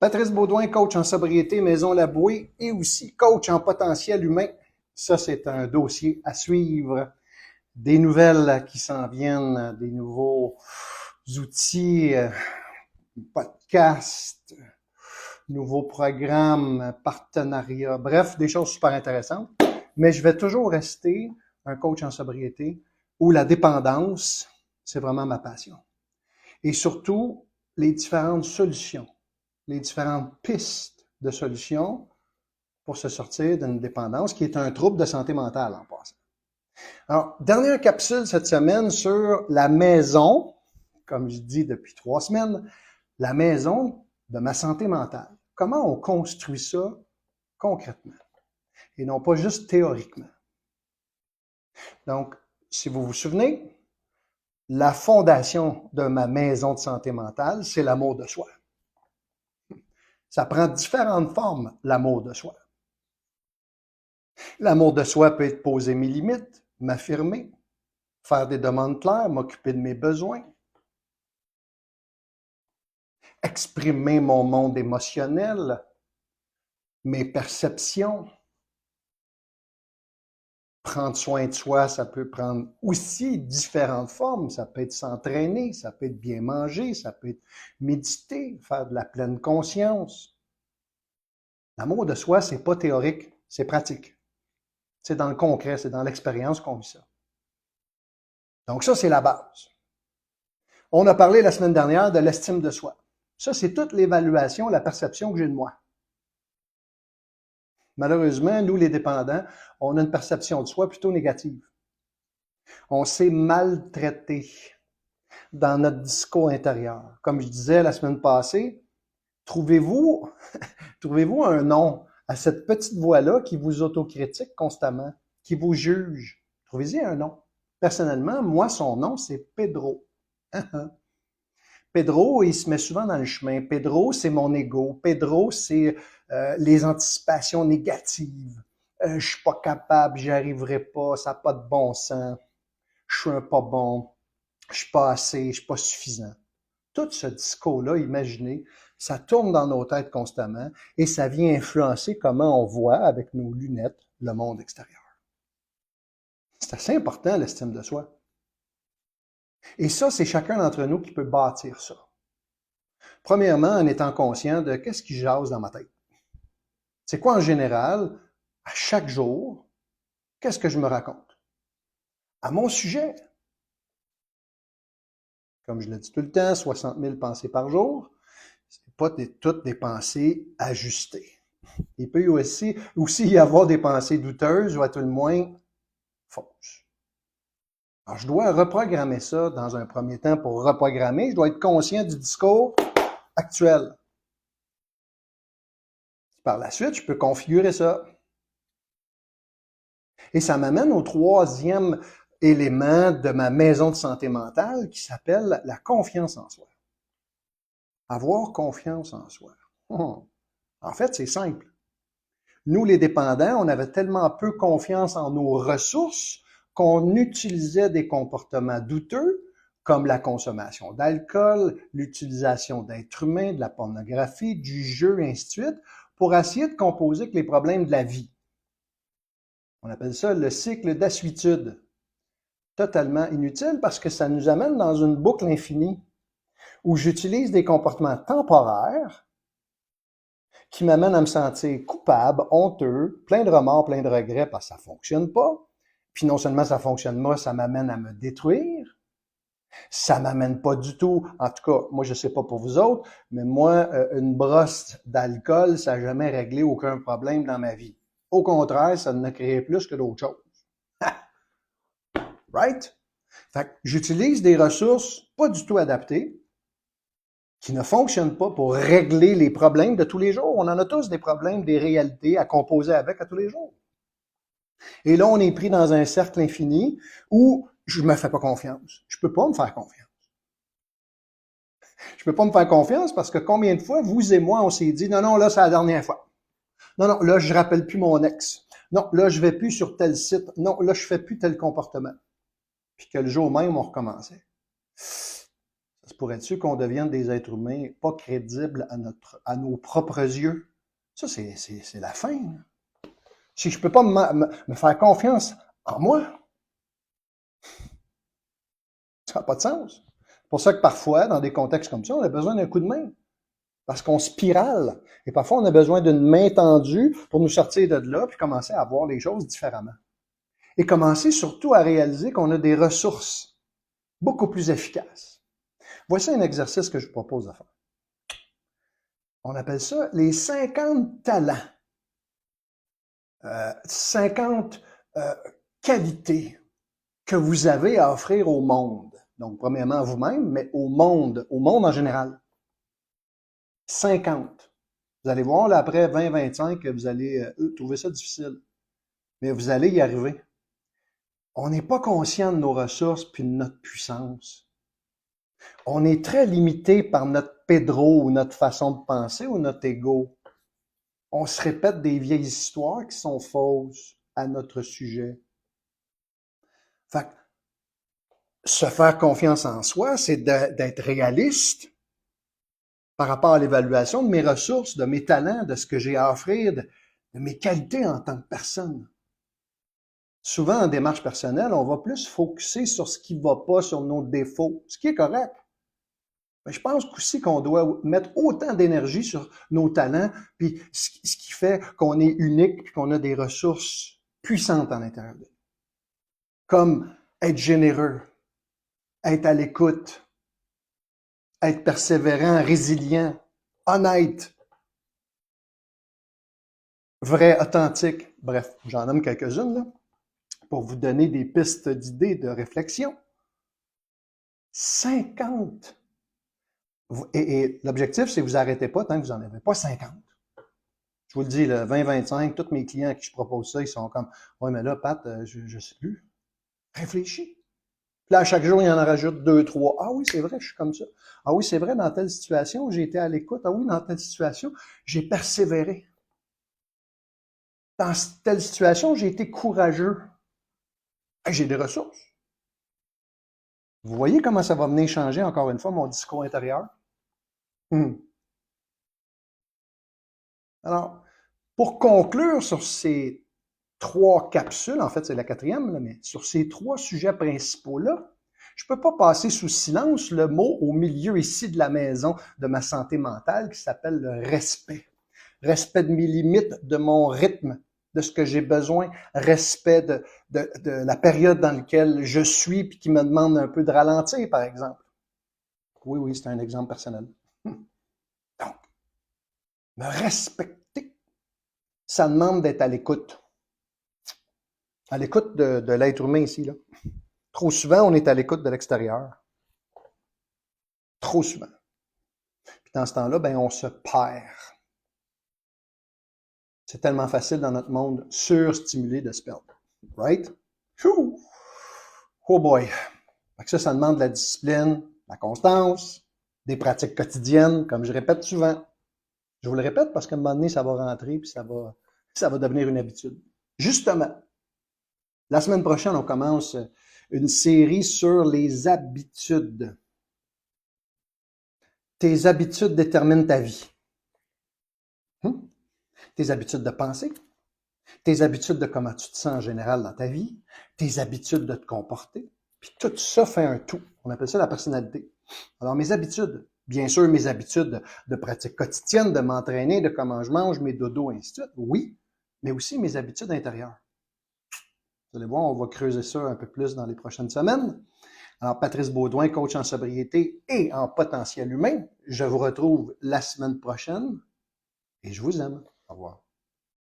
Patrice Baudouin, coach en sobriété Maison Labouée et aussi coach en potentiel humain. Ça, c'est un dossier à suivre. Des nouvelles qui s'en viennent, des nouveaux outils, podcasts, nouveaux programmes, partenariats, bref, des choses super intéressantes. Mais je vais toujours rester un coach en sobriété où la dépendance, c'est vraiment ma passion. Et surtout, les différentes solutions, les différentes pistes de solutions pour se sortir d'une dépendance qui est un trouble de santé mentale en passant. Alors, dernière capsule cette semaine sur la maison, comme je dis depuis 3 semaines, la maison de ma santé mentale. Comment on construit ça concrètement et non pas juste théoriquement. Donc, si vous vous souvenez, la fondation de ma maison de santé mentale, c'est l'amour de soi. Ça prend différentes formes, l'amour de soi. L'amour de soi peut être poser mes limites, m'affirmer, faire des demandes claires, m'occuper de mes besoins, exprimer mon monde émotionnel, mes perceptions. Prendre soin de soi, ça peut prendre aussi différentes formes. Ça peut être s'entraîner, ça peut être bien manger, ça peut être méditer, faire de la pleine conscience. L'amour de soi, c'est pas théorique, c'est pratique. C'est dans le concret, c'est dans l'expérience qu'on vit ça. Donc ça, c'est la base. On a parlé la semaine dernière de l'estime de soi. Ça, c'est toute l'évaluation, la perception que j'ai de moi. Malheureusement, nous, les dépendants, on a une perception de soi plutôt négative. On s'est maltraité dans notre discours intérieur. Comme je disais la semaine passée, trouvez-vous un nom à cette petite voix-là qui vous autocritique constamment, qui vous juge. Trouvez-y un nom. Personnellement, moi, son nom, c'est Pedro. Pedro, il se met souvent dans le chemin. Pedro, c'est mon ego. Pedro, c'est les anticipations négatives. Je suis pas capable, j'y arriverai pas, ça n'a pas de bon sens. Je suis un pas bon, je suis pas assez, je suis pas suffisant. Tout ce discours-là, imaginez, ça tourne dans nos têtes constamment et ça vient influencer comment on voit avec nos lunettes le monde extérieur. C'est assez important, l'estime de soi. Et ça, c'est chacun d'entre nous qui peut bâtir ça. Premièrement, en étant conscient de qu'est-ce qui jase dans ma tête. C'est quoi en général, à chaque jour, qu'est-ce que je me raconte? À mon sujet. Comme je le dis tout le temps, 60 000 pensées par jour, c'est pas toutes des pensées ajustées. Il peut aussi y avoir des pensées douteuses ou à tout le moins fausses. Alors, je dois reprogrammer ça dans un premier temps. Pour reprogrammer, je dois être conscient du discours actuel. Par la suite, je peux configurer ça. Et ça m'amène au troisième élément de ma maison de santé mentale qui s'appelle la confiance en soi. Avoir confiance en soi. En fait, c'est simple. Nous, les dépendants, on avait tellement peu confiance en nos ressources qu'on utilisait des comportements douteux comme la consommation d'alcool, l'utilisation d'êtres humains, de la pornographie, du jeu, et ainsi de suite, pour essayer de composer avec les problèmes de la vie. On appelle ça le cycle d'assuétude. Totalement inutile parce que ça nous amène dans une boucle infinie où j'utilise des comportements temporaires qui m'amènent à me sentir coupable, honteux, plein de remords, plein de regrets parce que ça fonctionne pas. Puis non seulement ça fonctionne pas, ça m'amène à me détruire. Ça m'amène pas du tout, en tout cas, moi je sais pas pour vous autres, mais moi, une brosse d'alcool, ça n'a jamais réglé aucun problème dans ma vie. Au contraire, ça en a créé plus que d'autres choses. Right? Fait que j'utilise des ressources pas du tout adaptées, qui ne fonctionnent pas pour régler les problèmes de tous les jours. On en a tous des problèmes, des réalités à composer avec à tous les jours. Et là, on est pris dans un cercle infini où je me fais pas confiance. Je peux pas me faire confiance. Je peux pas me faire confiance parce que combien de fois, vous et moi, on s'est dit, non, là, c'est la dernière fois. Non, là, je rappelle plus mon ex. Non, là, je vais plus sur tel site. Non, là, je fais plus tel comportement. Puis que le jour même, on recommençait. Ça se se pourrait-tu qu'on devienne des êtres humains pas crédibles à nos propres yeux? Ça, c'est la fin. Là. Si je peux pas me faire confiance en moi, ça n'a pas de sens. C'est pour ça que parfois, dans des contextes comme ça, on a besoin d'un coup de main. Parce qu'on spirale. Et parfois, on a besoin d'une main tendue pour nous sortir de là puis commencer à voir les choses différemment. Et commencer surtout à réaliser qu'on a des ressources beaucoup plus efficaces. Voici un exercice que je vous propose de faire. On appelle ça les 50 talents. 50 qualités que vous avez à offrir au monde. Donc, premièrement, à vous-même, mais au monde en général. 50. Vous allez voir, là, après 20-25, que vous allez trouver ça difficile. Mais vous allez y arriver. On n'est pas conscient de nos ressources puis de notre puissance. On est très limité par notre Pedro ou notre façon de penser ou notre ego. On se répète des vieilles histoires qui sont fausses à notre sujet. Fait que se faire confiance en soi, c'est d'être réaliste par rapport à l'évaluation de mes ressources, de mes talents, de ce que j'ai à offrir, de mes qualités en tant que personne. Souvent, en démarche personnelle, on va plus focuser sur ce qui ne va pas, sur nos défauts, ce qui est correct. Mais je pense aussi qu'on doit mettre autant d'énergie sur nos talents, puis ce qui fait qu'on est unique, puis qu'on a des ressources puissantes en l'intérieur de nous. Comme être généreux, être à l'écoute, être persévérant, résilient, honnête, vrai, authentique. Bref, j'en nomme quelques-unes là, pour vous donner des pistes d'idées, de réflexion. 50. Et l'objectif, c'est que vous n'arrêtez pas tant que vous n'en avez pas 50. Je vous le dis, le 20-25, tous mes clients à qui je propose ça, ils sont comme « Ouais, mais là, Pat, je ne sais plus. » Réfléchis. Puis là, à chaque jour, il en rajoute 2, 3. Ah oui, c'est vrai, je suis comme ça. Ah oui, c'est vrai, dans telle situation, j'ai été à l'écoute. Ah oui, dans telle situation, j'ai persévéré. Dans telle situation, j'ai été courageux. J'ai des ressources. Vous voyez comment ça va venir changer, encore une fois, mon discours intérieur? Alors, pour conclure sur ces 3 capsules, en fait, c'est la 4e, là, mais sur ces 3 sujets principaux-là, je ne peux pas passer sous silence le mot au milieu ici de la maison de ma santé mentale qui s'appelle le respect. Respect de mes limites, de mon rythme, de ce que j'ai besoin, respect de la période dans laquelle je suis puis qui me demande un peu de ralentir, par exemple. Oui, c'est un exemple personnel. Donc, me respecter, ça demande d'être à l'écoute. À l'écoute de l'être humain ici, là. Trop souvent, on est à l'écoute de l'extérieur. Trop souvent. Puis dans ce temps-là, ben, on se perd. C'est tellement facile dans notre monde surstimulé de se perdre. Right? Chou! Oh boy! Fait que ça demande de la discipline, de la constance, des pratiques quotidiennes, comme je répète souvent. Je vous le répète parce qu'à un moment donné, ça va rentrer puis ça va devenir une habitude. Justement, la semaine prochaine, on commence une série sur les habitudes. Tes habitudes déterminent ta vie. Tes habitudes de pensée, tes habitudes de comment tu te sens en général dans ta vie, tes habitudes de te comporter. Puis tout ça fait un tout. On appelle ça la personnalité. Alors mes habitudes, bien sûr mes habitudes de pratique quotidienne, de m'entraîner, de comment je mange, mes dodos, ainsi de suite, oui, mais aussi mes habitudes intérieures. Vous allez voir, on va creuser ça un peu plus dans les prochaines semaines. Alors, Patrice Baudouin, coach en sobriété et en potentiel humain. Je vous retrouve la semaine prochaine et je vous aime. Au revoir.